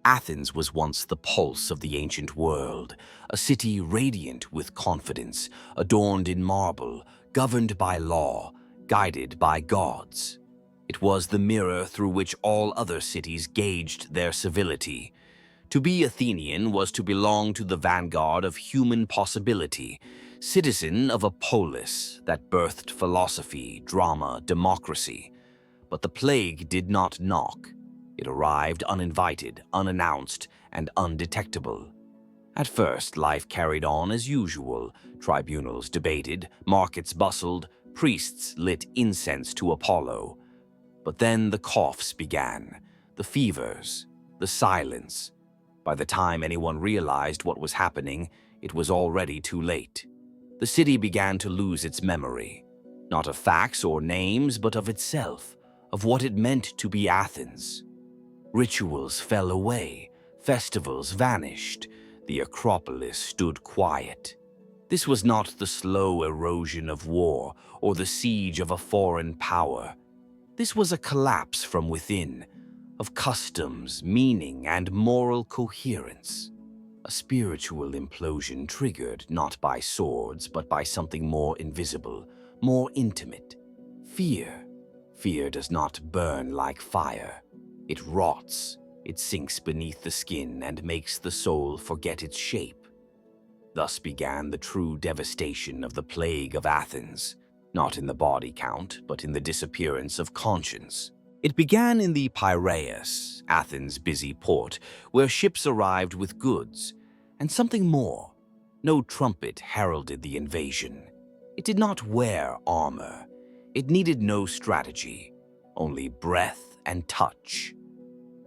Athens was once the pulse of the ancient world, a city radiant with confidence, adorned in marble, governed by law, guided by gods. It was the mirror through which all other cities gauged their civility. To be Athenian was to belong to the vanguard of human possibility, citizen of a polis that birthed philosophy, drama, democracy. But the plague did not knock. It arrived uninvited, unannounced, and undetectable. At first, life carried on as usual. Tribunals debated, markets bustled, priests lit incense to Apollo. But then the coughs began, the fevers, the silence. By the time anyone realized what was happening, it was already too late. The city began to lose its memory, not of facts or names, but of itself, of what it meant to be Athens. Rituals fell away, festivals vanished, the Acropolis stood quiet. This was not the slow erosion of war or the siege of a foreign power. This was a collapse from within, of customs, meaning, and moral coherence. A spiritual implosion triggered not by swords, but by something more invisible, more intimate. Fear. Fear does not burn like fire. It rots, it sinks beneath the skin and makes the soul forget its shape. Thus began the true devastation of the Plague of Athens, not in the body count, but in the disappearance of conscience. It began in the Piraeus, Athens' busy port, where ships arrived with goods, and something more. No trumpet heralded the invasion. It did not wear armor. It needed no strategy, only breath and touch.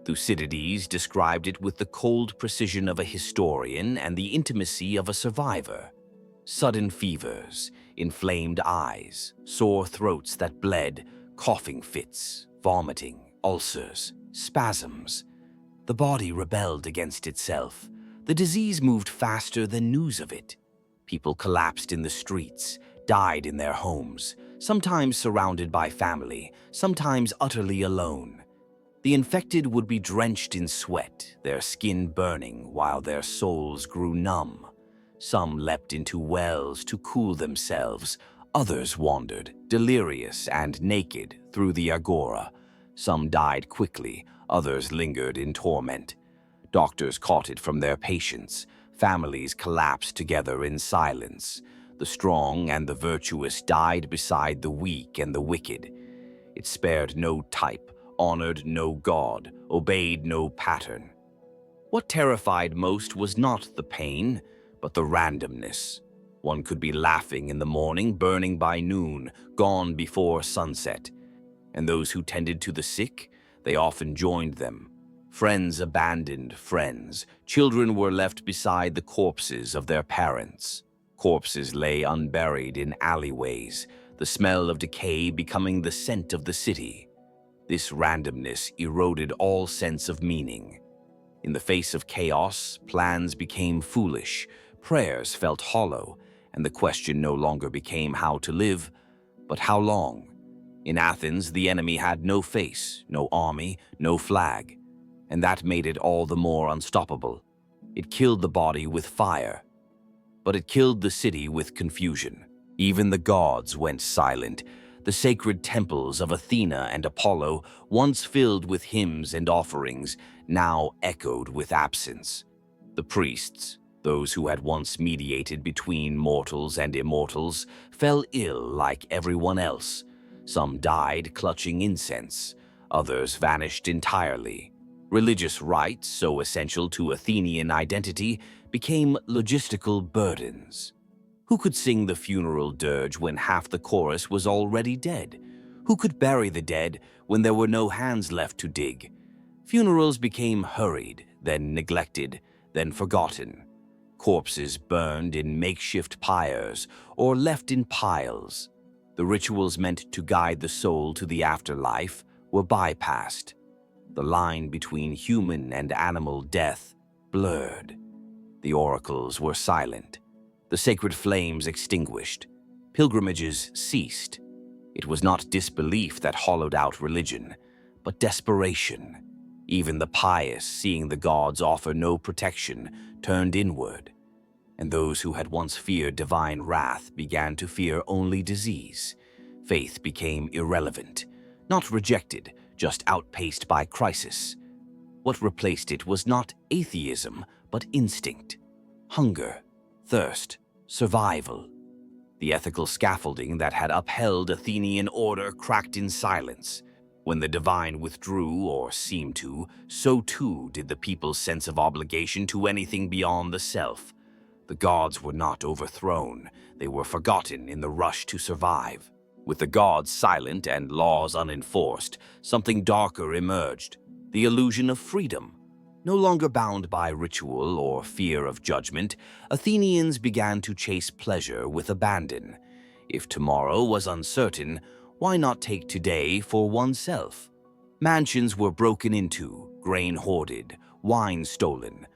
Thucydides described it with the cold precision of a historian and the intimacy of a survivor. Sudden fevers, inflamed eyes, sore throats that bled, coughing fits, vomiting, ulcers, spasms. The body rebelled against itself. The disease moved faster than news of it. People collapsed in the streets, died in their homes, sometimes surrounded by family, sometimes utterly alone. The infected would be drenched in sweat, their skin burning while their souls grew numb. Some leapt into wells to cool themselves. Others wandered, delirious and naked, through the agora. Some died quickly, others lingered in torment. Doctors caught it from their patients. Families collapsed together in silence. The strong and the virtuous died beside the weak and the wicked. It spared no type, honored no god, obeyed no pattern. What terrified most was not the pain, but the randomness. One could be laughing in the morning, burning by noon, gone before sunset. And those who tended to the sick, they often joined them. Friends abandoned friends. Children were left beside the corpses of their parents. Corpses lay unburied in alleyways, the smell of decay becoming the scent of the city. This randomness eroded all sense of meaning. In the face of chaos, plans became foolish, prayers felt hollow, and the question no longer became how to live, but how long. In Athens, the enemy had no face, no army, no flag, and that made it all the more unstoppable. It killed the body with fire, but it killed the city with confusion. Even the gods went silent. The sacred temples of Athena and Apollo, once filled with hymns and offerings, now echoed with absence. The priests, those who had once mediated between mortals and immortals, fell ill like everyone else. Some died clutching incense, others vanished entirely. Religious rites, so essential to Athenian identity, became logistical burdens. Who could sing the funeral dirge when half the chorus was already dead? Who could bury the dead when there were no hands left to dig? Funerals became hurried, then neglected, then forgotten. Corpses burned in makeshift pyres or left in piles. The rituals meant to guide the soul to the afterlife were bypassed. The line between human and animal death blurred. The oracles were silent. The sacred flames extinguished. Pilgrimages ceased. It was not disbelief that hollowed out religion, but desperation. Even the pious, seeing the gods offer no protection, turned inward, and those who had once feared divine wrath began to fear only disease. Faith became irrelevant, not rejected, just outpaced by crisis. What replaced it was not atheism, but instinct, hunger, thirst, survival. The ethical scaffolding that had upheld Athenian order cracked in silence. When the divine withdrew, or seemed to, so too did the people's sense of obligation to anything beyond the self. The gods were not overthrown, they were forgotten in the rush to survive. With the gods silent and laws unenforced, something darker emerged, the illusion of freedom. No longer bound by ritual or fear of judgment, Athenians began to chase pleasure with abandon. If tomorrow was uncertain, why not take today for oneself? Mansions were broken into, grain hoarded, wine stolen.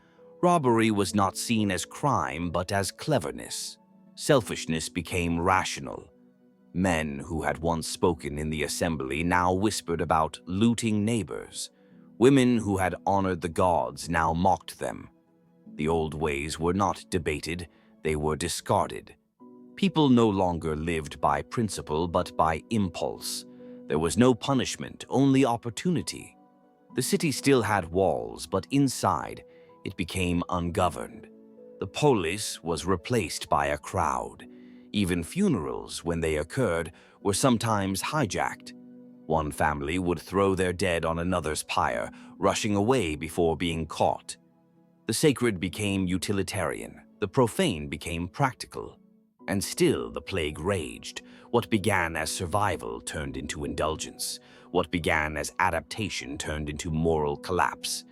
Robbery was not seen as crime but as cleverness. Selfishness became rational. Men who had once spoken in the assembly now whispered about looting neighbors. Women who had honored the gods now mocked them. The old ways were not debated, they were discarded. People no longer lived by principle but by impulse. There was no punishment, only opportunity. The city still had walls, but inside, it became ungoverned. The polis was replaced by a crowd. Even funerals, when they occurred, were sometimes hijacked. One family would throw their dead on another's pyre, rushing away before being caught. The sacred became utilitarian, the profane became practical. And still the plague raged. What began as survival turned into indulgence. What began as adaptation turned into moral collapse.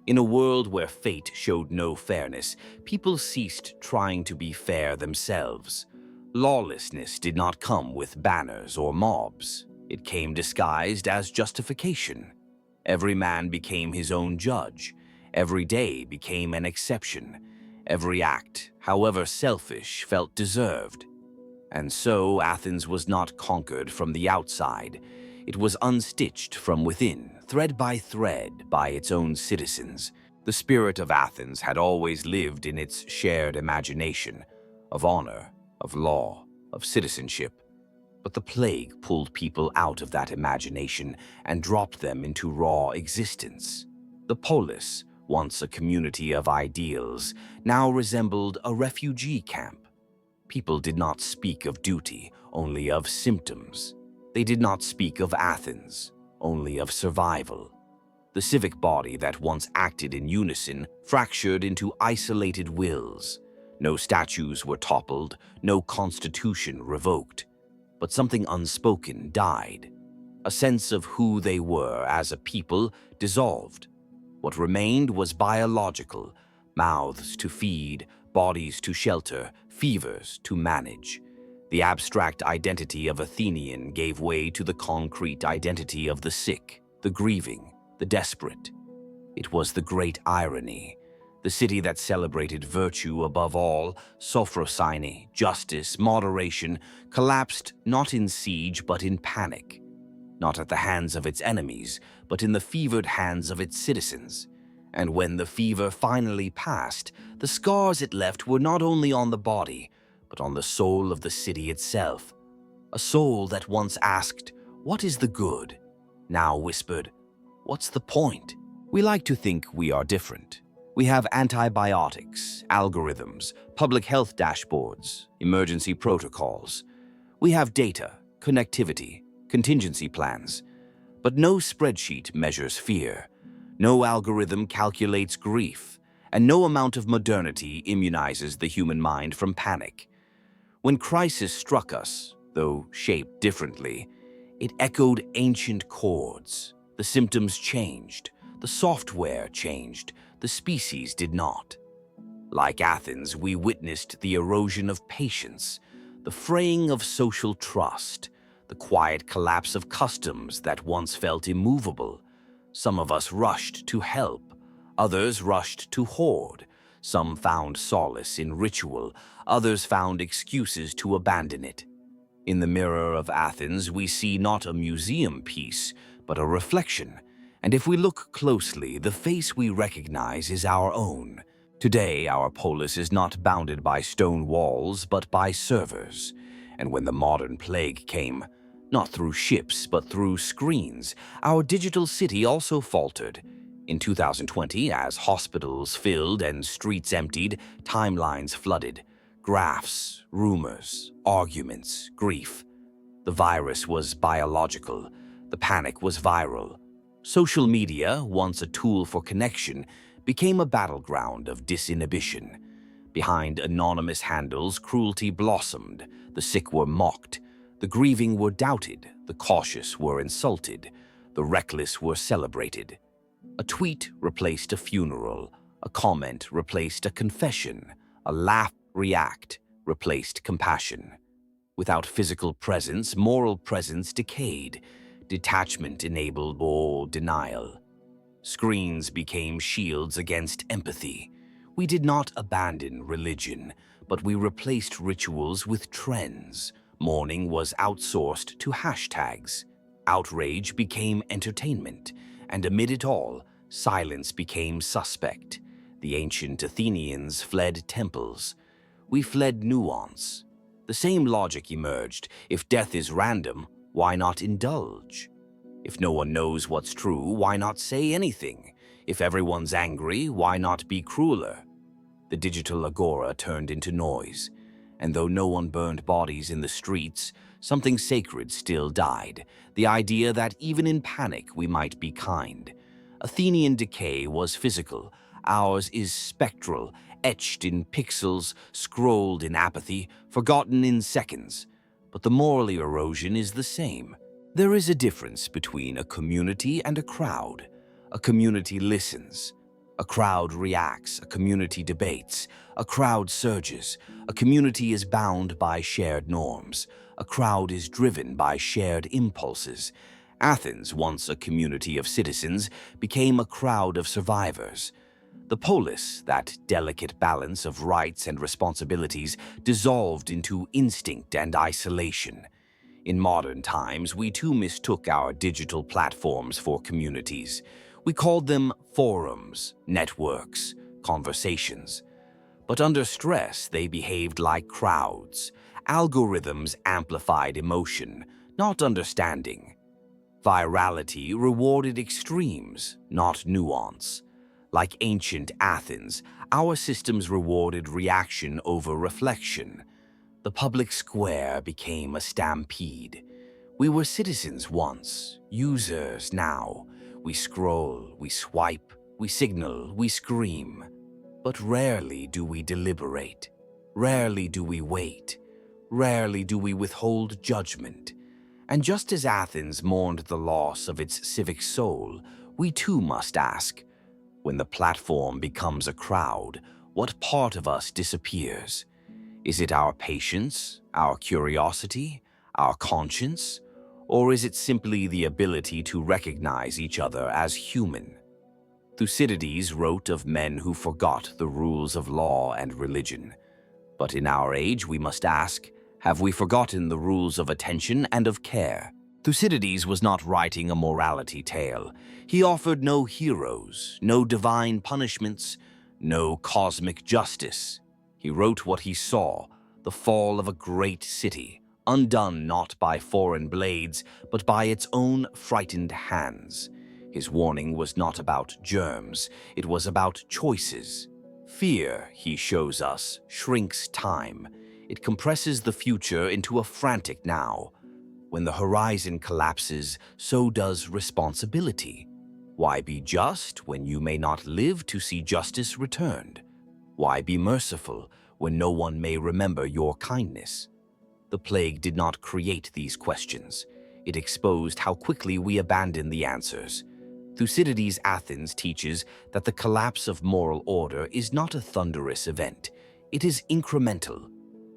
In a world where fate showed no fairness, people ceased trying to be fair themselves. Lawlessness did not come with banners or mobs. It came disguised as justification. Every man became his own judge. Every day became an exception. Every act, however selfish, felt deserved. And so Athens was not conquered from the outside. It was unstitched from within, thread by thread, by its own citizens. The spirit of Athens had always lived in its shared imagination, of honor, of law, of citizenship. But the plague pulled people out of that imagination and dropped them into raw existence. The polis, once a community of ideals, now resembled a refugee camp. People did not speak of duty, only of symptoms. They did not speak of Athens, only of survival. The civic body that once acted in unison fractured into isolated wills. No statues were toppled, no constitution revoked. But something unspoken died. A sense of who they were as a people dissolved. What remained was biological, mouths to feed, bodies to shelter, fevers to manage. The abstract identity of Athenian gave way to the concrete identity of the sick, the grieving, the desperate. It was the great irony. The city that celebrated virtue above all, sophrosyne, justice, moderation, collapsed not in siege but in panic. Not at the hands of its enemies, but in the fevered hands of its citizens. And when the fever finally passed, the scars it left were not only on the body, but on the soul of the city itself. A soul that once asked, "What is the good?" now whispered, "What's the point?" We like to think we are different. We have antibiotics, algorithms, public health dashboards, emergency protocols. We have data, connectivity, contingency plans. But no spreadsheet measures fear. No algorithm calculates grief. And no amount of modernity immunizes the human mind from panic. When crisis struck us, though shaped differently, it echoed ancient chords. The symptoms changed. The software changed. The species did not. Like Athens, we witnessed the erosion of patience, the fraying of social trust, the quiet collapse of customs that once felt immovable. Some of us rushed to help, others rushed to hoard. Some found solace in ritual, others found excuses to abandon it. In the mirror of Athens, we see not a museum piece, but a reflection, And if we look closely, the face we recognize is our own. Today, our polis is not bounded by stone walls, but by servers. And when the modern plague came, not through ships, but through screens, our digital city also faltered. In 2020, as hospitals filled and streets emptied, timelines flooded. Graphs, rumors, arguments, grief. The virus was biological. The panic was viral. Social media, once a tool for connection, became a battleground of disinhibition. Behind anonymous handles, cruelty blossomed. The sick were mocked. The grieving were doubted. The cautious were insulted. The reckless were celebrated. A tweet replaced a funeral. A comment replaced a confession. A laugh react replaced compassion. Without physical presence, moral presence decayed. Detachment enabled or denial. Screens became shields against empathy. We did not abandon religion, but we replaced rituals with trends. Mourning was outsourced to hashtags. Outrage became entertainment, and amid it all, silence became suspect. The ancient Athenians fled temples. We fled nuance. The same logic emerged. If death is random, why not indulge? If no one knows what's true, why not say anything? If everyone's angry, why not be crueler? The digital agora turned into noise, and though no one burned bodies in the streets, something sacred still died, the idea that even in panic we might be kind. Athenian decay was physical, ours is spectral, etched in pixels, scrolled in apathy, forgotten in seconds. But the moral erosion is the same. There is a difference between a community and a crowd. A community listens. A crowd reacts. A community debates. A crowd surges. A community is bound by shared norms. A crowd is driven by shared impulses. Athens, once a community of citizens, became a crowd of survivors. The polis, that delicate balance of rights and responsibilities, dissolved into instinct and isolation. In modern times, we too mistook our digital platforms for communities. We called them forums, networks, conversations. But under stress, they behaved like crowds. Algorithms amplified emotion, not understanding. Virality rewarded extremes, not nuance. Like ancient Athens, our systems rewarded reaction over reflection. The public square became a stampede. We were citizens once, users now. We scroll, we swipe, we signal, we scream. But rarely do we deliberate. Rarely do we wait. Rarely do we withhold judgment. And just as Athens mourned the loss of its civic soul, we too must ask, when the platform becomes a crowd, what part of us disappears? Is it our patience, our curiosity, our conscience, or is it simply the ability to recognize each other as human? Thucydides wrote of men who forgot the rules of law and religion. But in our age, we must ask, have we forgotten the rules of attention and of care? Thucydides was not writing a morality tale. He offered no heroes, no divine punishments, no cosmic justice. He wrote what he saw, the fall of a great city, undone not by foreign blades, but by its own frightened hands. His warning was not about germs, it was about choices. Fear, he shows us, shrinks time. It compresses the future into a frantic now. When the horizon collapses, so does responsibility. Why be just when you may not live to see justice returned? Why be merciful when no one may remember your kindness? The plague did not create these questions. It exposed how quickly we abandon the answers. Thucydides' Athens teaches that the collapse of moral order is not a thunderous event. It is incremental.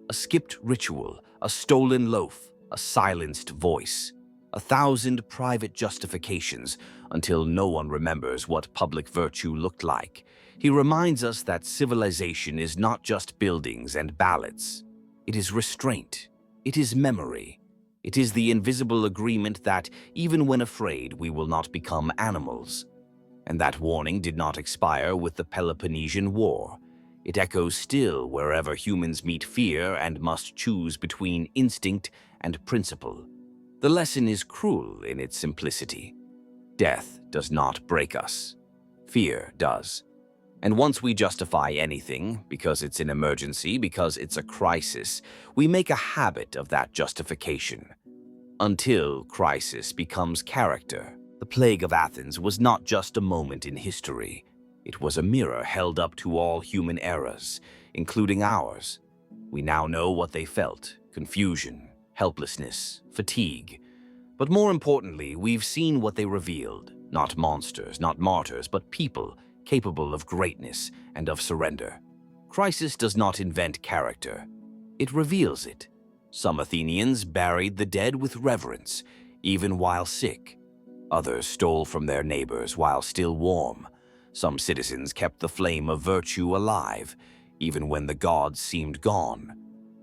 A skipped ritual, a stolen loaf, a silenced voice, 1,000 private justifications until no one remembers what public virtue looked like. He reminds us that civilization is not just buildings and ballots. It is restraint. It is memory. It is the invisible agreement that, even when afraid, we will not become animals. And that warning did not expire with the Peloponnesian War. It echoes still wherever humans meet fear and must choose between instinct and principle. The lesson is cruel in its simplicity. Death does not break us. Fear does. And once we justify anything, because it's an emergency, because it's a crisis, we make a habit of that justification. Until crisis becomes character. The Plague of Athens was not just a moment in history. It was a mirror held up to all human eras, including ours. We now know what they felt: confusion, helplessness, fatigue. But more importantly, we've seen what they revealed. Not monsters, not martyrs, but people capable of greatness and of surrender. Crisis does not invent character. It reveals it. Some Athenians buried the dead with reverence, even while sick. Others stole from their neighbors while still warm. Some citizens kept the flame of virtue alive, even when the gods seemed gone.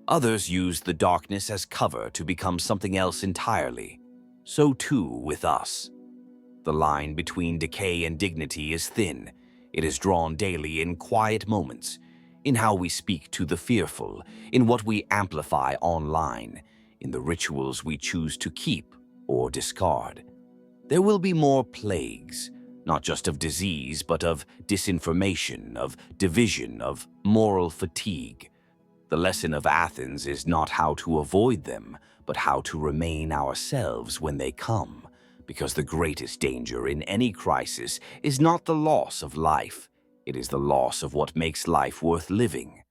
Others used the darkness as cover to become something else entirely. So too with us. The line between decay and dignity is thin. It is drawn daily in quiet moments, in how we speak to the fearful, in what we amplify online, in the rituals we choose to keep or discard. There will be more plagues, not just of disease, but of disinformation, of division, of moral fatigue. The lesson of Athens is not how to avoid them, but how to remain ourselves when they come, because the greatest danger in any crisis is not the loss of life, it is the loss of what makes life worth living.